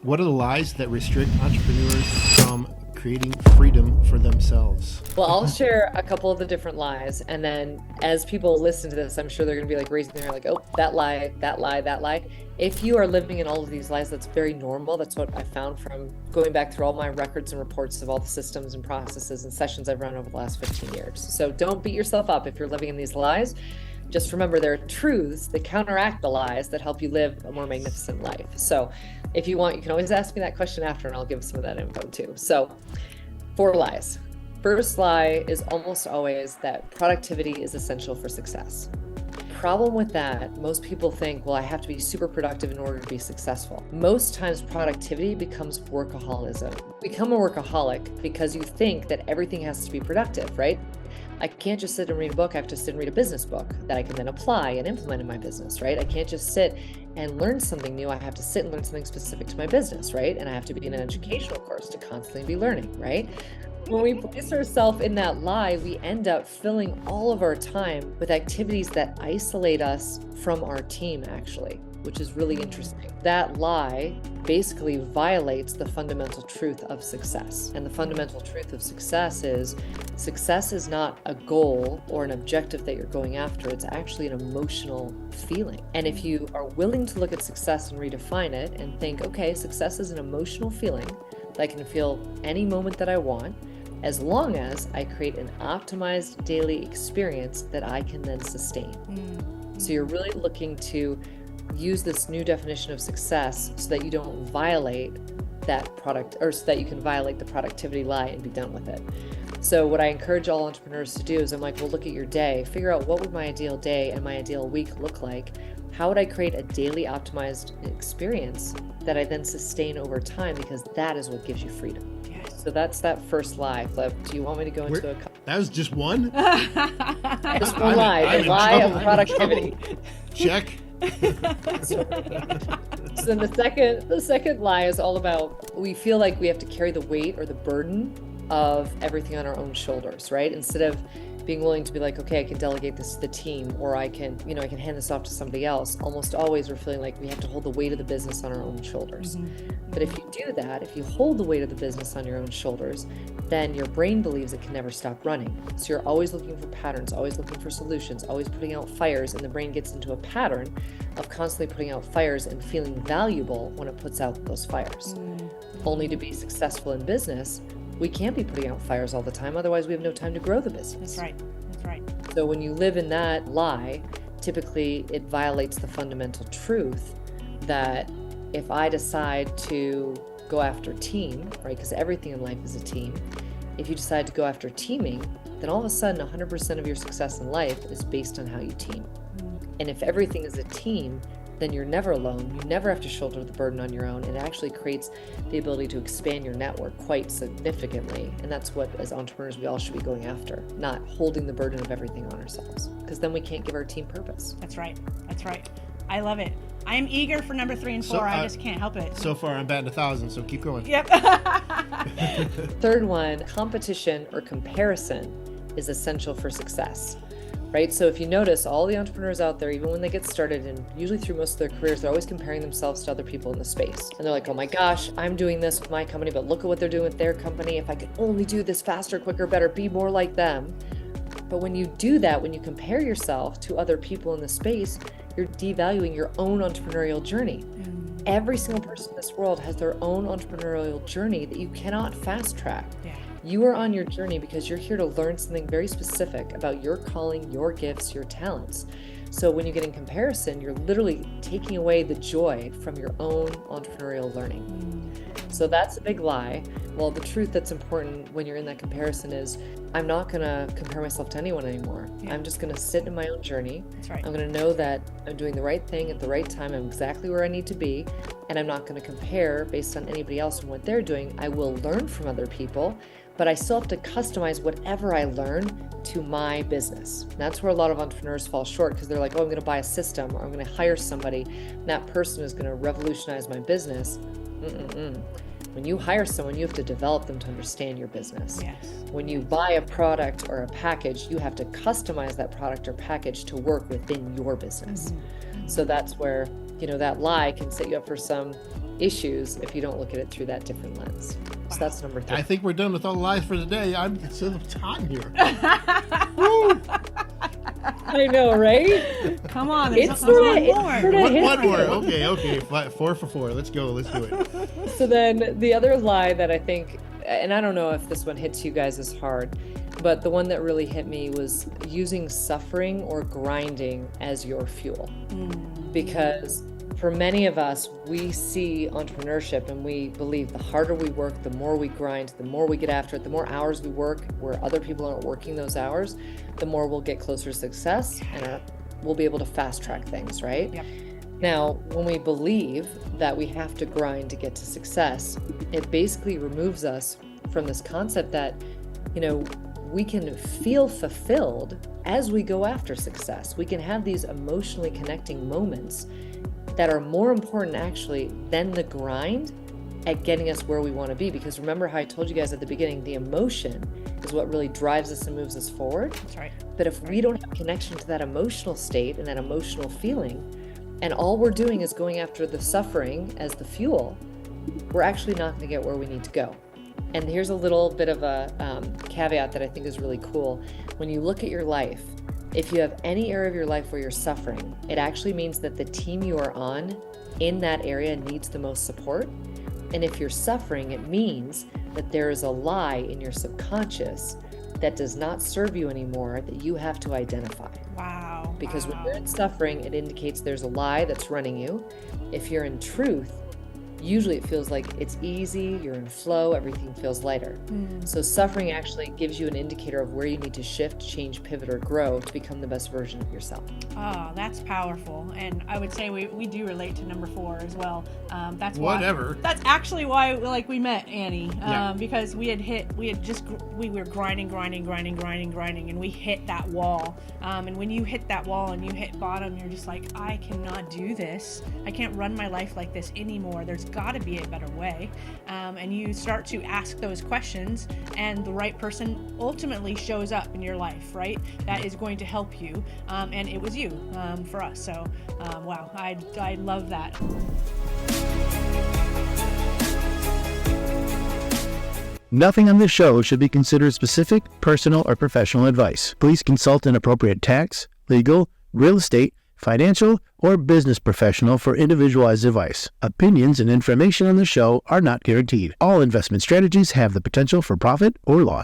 What are the lies that restrict entrepreneurs from creating freedom for themselves? Well, I'll share a couple of the different lies. And then as people listen to this, I'm sure they're going to be like raising their hand, like, oh, that lie, that lie, that lie. If you are living in all of these lies, that's very normal. That's what I found from going back through all my records and reports of all the systems and processes and sessions I've run over the last 15 years. So don't beat yourself up if you're living in these lies. Just remember there are truths that counteract the lies that help you live a more magnificent life. So if you want, you can always ask me that question after and I'll give some of that info too. So 4 lies. First lie is almost always that productivity is essential for success. Problem with that, most people think, well, I have to be super productive in order to be successful. Most times productivity becomes workaholism. Become a workaholic because you think that everything has to be productive, right? I can't just sit and read a book. I have to sit and read a business book that I can then apply and implement in my business, right? I can't just sit and learn something new. I have to sit and learn something specific to my business, right? And I have to be in an educational course to constantly be learning, right? When we place ourselves in that lie, we end up filling all of our time with activities that isolate us from our team, actually, which is really interesting. That lie basically violates the fundamental truth of success. And the fundamental truth of success is not a goal or an objective that you're going after. It's actually an emotional feeling. And if you are willing to look at success and redefine it and think, okay, success is an emotional feeling that I can feel any moment that I want, as long as I create an optimized daily experience that I can then sustain. So you're really looking to use this new definition of success so that you don't violate that product, or so that you can violate the productivity lie and be done with it. So what I encourage all entrepreneurs to do is I'm like, well, look at your day, figure out what would my ideal day and my ideal week look like. How would I create a daily optimized experience that I then sustain over time? Because that is what gives you freedom. So that's that first lie. Flip, do you want me to go into a couple? That was just one? Just one lie, the lie of productivity. Check. So then the second lie is all about, we feel like we have to carry the weight or the burden of everything on our own shoulders, right? Instead of being willing to be like, okay, I can delegate this to the team, or I can hand this off to somebody else. Almost always we're feeling like we have to hold the weight of the business on our own shoulders. But if you do that, if you hold the weight of the business on your own shoulders, then your brain believes it can never stop running. So you're always looking for patterns, always looking for solutions, always putting out fires, and the brain gets into a pattern of constantly putting out fires and feeling valuable when it puts out those fires. Only to be successful in business, we can't be putting out fires all the time, otherwise we have no time to grow the business. That's right. So when you live in that lie, typically it violates the fundamental truth that if I decide to go after team, right, because everything in life is a team, if you decide to go after teaming, then all of a sudden 100% of your success in life is based on how you team. And if everything is a team, then you're never alone. You never have to shoulder the burden on your own. It actually creates the ability to expand your network quite significantly. And that's what, as entrepreneurs, we all should be going after, not holding the burden of everything on ourselves, because then we can't give our team purpose. That's right. I love it. I am eager for number 3 and 4. I just can't help it. So far, I'm batting 1,000, so keep going. Yep. Third one, competition or comparison is essential for success. Right? So if you notice, all the entrepreneurs out there, even when they get started, and usually through most of their careers, they're always comparing themselves to other people in the space. And they're like, oh my gosh, I'm doing this with my company, but look at what they're doing with their company. If I could only do this faster, quicker, better, be more like them. But when you do that, when you compare yourself to other people in the space, you're devaluing your own entrepreneurial journey. Every single person in this world has their own entrepreneurial journey that you cannot fast track. You are on your journey because you're here to learn something very specific about your calling, your gifts, your talents. So when you get in comparison, you're literally taking away the joy from your own entrepreneurial learning. So that's a big lie. Well, the truth that's important when you're in that comparison is, I'm not going to compare myself to anyone anymore. I'm just going to sit in my own journey. That's right. I'm going to know that I'm doing the right thing at the right time. I'm exactly where I need to be. And I'm not going to compare based on anybody else and what they're doing. I will learn from other people, but I still have to customize whatever I learn to my business. And that's where a lot of entrepreneurs fall short, because they're like, oh, I'm going to buy a system, or I'm going to hire somebody, and that person is going to revolutionize my business. When you hire someone, you have to develop them to understand your business. When you buy a product or a package, you have to customize that product or package to work within your business. So that's where, that lie can set you up for some issues if you don't look at it through that different lens. So that's number 3. I think we're done with all the lies for today. I'm so hot in here. Woo! I know, right? Come on, there's It's one sorta- more. it's sorta- One more. Okay. 4 for 4. Let's go. Let's do it. So then the other lie that I think, and I don't know if this one hits you guys as hard, but the one that really hit me was using suffering or grinding as your fuel. Because for many of us, we see entrepreneurship and we believe the harder we work, the more we grind, the more we get after it, the more hours we work where other people aren't working those hours, the more we'll get closer to success and we'll be able to fast track things, right? Yep. Now, when we believe that we have to grind to get to success, it basically removes us from this concept that, we can feel fulfilled as we go after success. We can have these emotionally connecting moments that are more important actually than the grind at getting us where we want to be. Because remember how I told you guys at the beginning, the emotion is what really drives us and moves us forward. That's right. But if we don't have connection to that emotional state and that emotional feeling, and all we're doing is going after the suffering as the fuel, we're actually not going to get where we need to go. And here's a little bit of a caveat that I think is really cool. When you look at your life, if you have any area of your life where you're suffering, it actually means that the team you are on in that area needs the most support. And if you're suffering, it means that there is a lie in your subconscious that does not serve you anymore that you have to identify. Wow. Because when you're in suffering, it indicates there's a lie that's running you. If you're in truth, usually it feels like it's easy, you're in flow, everything feels lighter. So suffering actually gives you an indicator of where you need to shift, change, pivot, or grow to become the best version of yourself. Oh, that's powerful. And I would say we do relate to number 4 as well. That's Whatever. That's actually why we met Annie, Yeah. because we were grinding, and we hit that wall. And when you hit that wall and you hit bottom, you're just like, I cannot do this. I can't run my life like this anymore. There's got to be a better way. And you start to ask those questions, and the right person ultimately shows up in your life, right? That is going to help you. And it was you for us. So, wow, I love that. Nothing on this show should be considered specific, personal, or professional advice. Please consult an appropriate tax, legal, real estate, financial, or business professional for individualized advice. Opinions and information on the show are not guaranteed. All investment strategies have the potential for profit or loss.